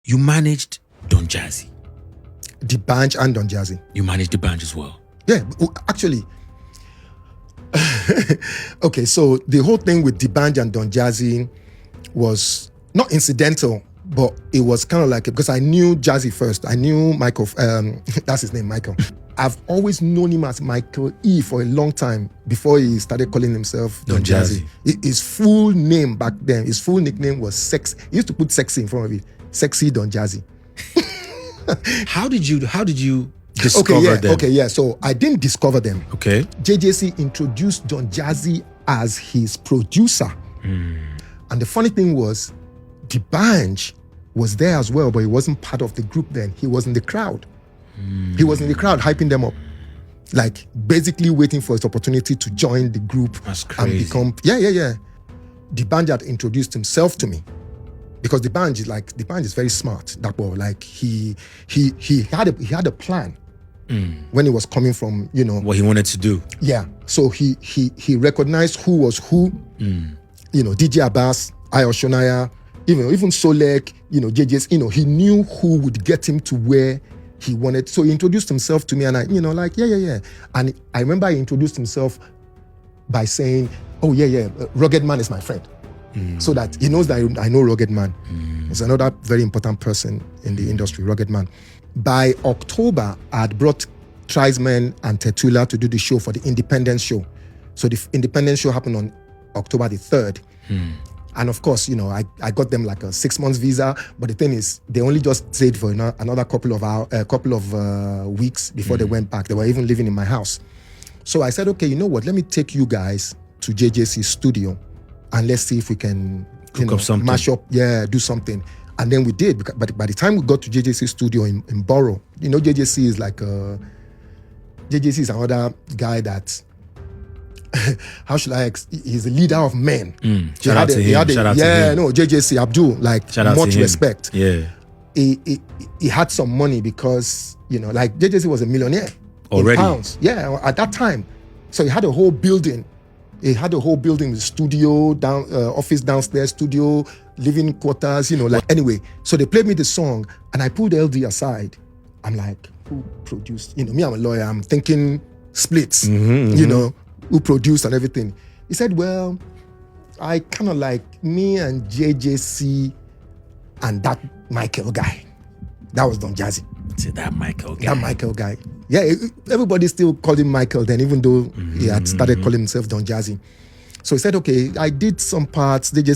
You managed Don Jazzy. The Banj and Don Jazzy. You managed the Banj as well. Yeah, actually. Okay, so the whole thing with the Banj and Don Jazzy was not incidental, but it was kind of like, because I knew Jazzy first. I knew Michael, that's his name, Michael. I've always known him as Michael E for a long time before he started calling himself Don Jazzy. His full name back then, his full nickname was Sex. He used to put sexy in front of it. Sexy Don Jazzy. How did you discover them? Okay, yeah. So I didn't discover them. Okay. JJC introduced Don Jazzy as his producer. And the funny thing was, the Banj was there as well, but he wasn't part of the group then. He was in the crowd. He was in the crowd hyping them up. Like basically waiting for his opportunity to join the group. That's crazy. And become, yeah. The Banj had introduced himself to me. Because the Banj is very smart. That boy, like he had a plan when he was coming from, what he wanted to do. Yeah. So he recognized who was who. DJ Abbas, Ayo Shonaiya, even Solek, JJ's, he knew who would get him to where he wanted. So he introduced himself to me, and I, yeah. And I remember he introduced himself by saying, oh yeah, Rugged Man is my friend. So that he knows that I know Rugged Man. It's another very important person in the industry, Rugged Man. By October, I had brought Tribesmen and Tetula to do the show for the Independence show. So the Independence show happened on October the 3rd. And of course, I got them like a 6 months visa. But the thing is, they only just stayed for another couple of weeks before they went back. They were even living in my house. So I said, okay, you know what? Let me take you guys to JJC's studio. And let's see if we can mash up, do something. And then we did. But by the time we got to JJC's studio in Borough, JJC is like JJC is another guy that, how should I, he's a leader of men. Shout out to him. JJC Abdul, like much respect. Yeah. He had some money because, like JJC was a millionaire. Already? In pounds. Yeah, at that time. So he had a whole building. He had a whole building with studio, office downstairs, studio, living quarters, anyway. So they played me the song and I pulled LD aside. I'm like, who produced? Me, I'm a lawyer. I'm thinking splits, who produced and everything. He said, well, I kind of like me and JJC and that Michael guy. That was Don Jazzy. That Michael guy. Yeah, everybody still called him Michael then, even though he had started calling himself Don Jazzy. So he said, okay, I did some parts. They just